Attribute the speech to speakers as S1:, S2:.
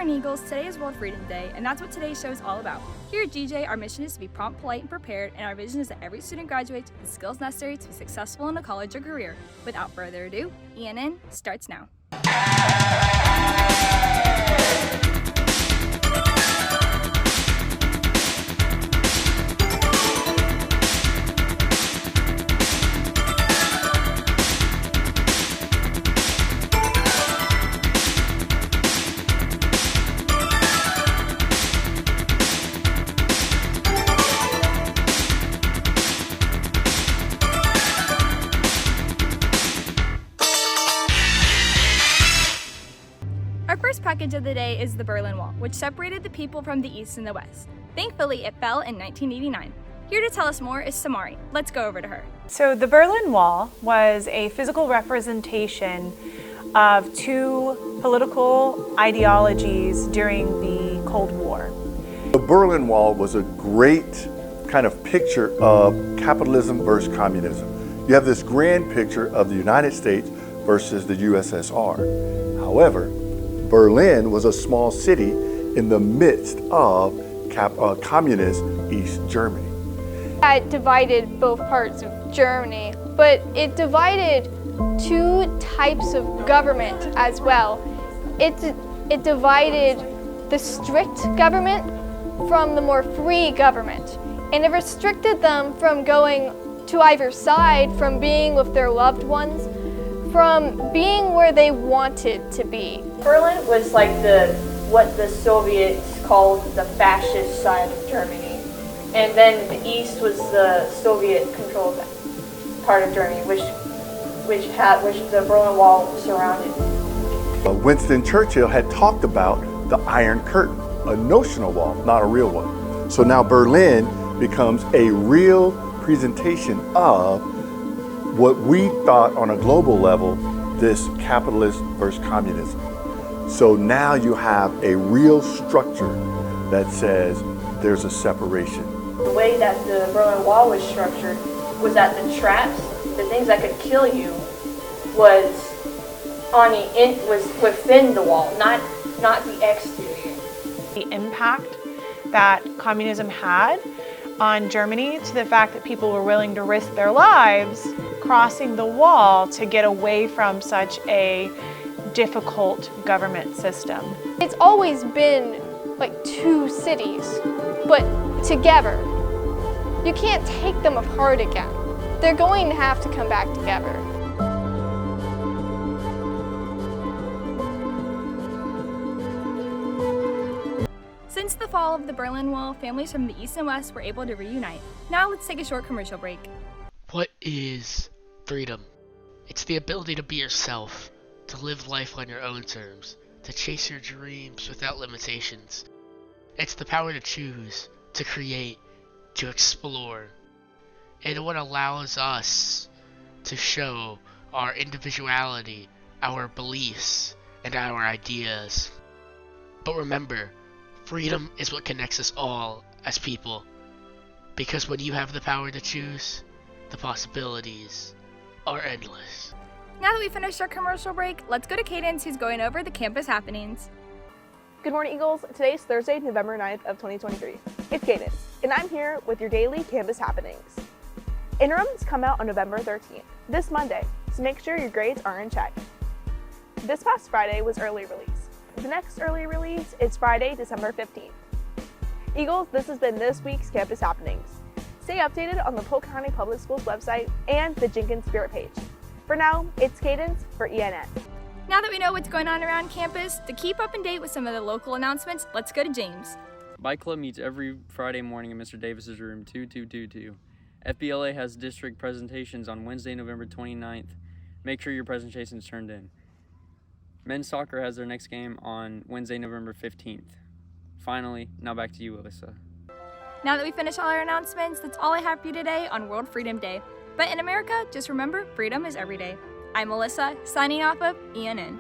S1: morning, Eagles. Today is World Freedom Day, and that's what today's show is all about. Here at GJ, our mission is to be prompt, polite, and prepared, and our vision is that every student graduates with the skills necessary to be successful in a college or career. Without further ado, ENN starts now. Our first package of the day is the Berlin Wall, which separated the people from the East and the West. Thankfully, it fell in 1989. Here to tell us more is Samari. Let's go over to her.
S2: So the Berlin Wall was a physical representation of two political ideologies during the Cold War.
S3: The Berlin Wall was a great kind of picture of capitalism versus communism. You have this grand picture of the United States versus the USSR. However, Berlin was a small city in the midst of communist East Germany.
S4: It divided both parts of Germany, but it divided two types of government as well. It divided the strict government from the more free government, and it restricted them from going to either side, from being with their loved ones, from being where they wanted to be.
S5: Berlin was like what the Soviets called the fascist side of Germany, and then the East was the Soviet-controlled part of Germany, which the Berlin Wall surrounded.
S3: Winston Churchill had talked about the Iron Curtain, a notional wall, not a real one. So now Berlin becomes a real presentation of what we thought on a global level, this capitalist versus communism. So now you have a real structure that says there's a separation.
S5: The way that the Berlin Wall was structured was that the traps, the things that could kill you, was within the wall, not the exterior.
S2: The impact that communism had on Germany, to the fact that people were willing to risk their lives crossing the wall to get away from such a difficult government system.
S4: It's always been like two cities, but together. You can't take them apart again. They're going to have to come back together.
S1: Since the fall of the Berlin Wall, families from the East and West were able to reunite. Now let's take a short commercial break.
S6: What is freedom? It's the ability to be yourself, to live life on your own terms, to chase your dreams without limitations. It's the power to choose, to create, to explore. And what allows us to show our individuality, our beliefs, and our ideas. But remember, freedom is what connects us all as people. Because when you have the power to choose, the possibilities are endless.
S1: Now that we finished our commercial break, let's go to Cadence, who's going over the campus happenings.
S7: Good morning, Eagles. Today is Thursday, November 9th of 2023. It's Cadence, and I'm here with your daily campus happenings. Interims come out on November 13th, this Monday, so make sure your grades are in check. This past Friday was early release. The next early release is Friday, December 15th. Eagles, this has been this week's campus happenings. Stay updated on the Polk County Public Schools website and the Jenkins Spirit page. For now, it's Cadence for ENN.
S1: Now that we know what's going on around campus, to keep up and date with some of the local announcements, let's go to James.
S8: Bike Club meets every Friday morning in Mr. Davis's room 2222. FBLA has district presentations on Wednesday, November 29th. Make sure your presentation's turned in. Men's soccer has their next game on Wednesday, November 15th. Finally, now back to you, Alyssa.
S1: Now that we finish all our announcements, that's all I have for you today on World Freedom Day. But in America, just remember, freedom is every day. I'm Melissa, signing off of ENN.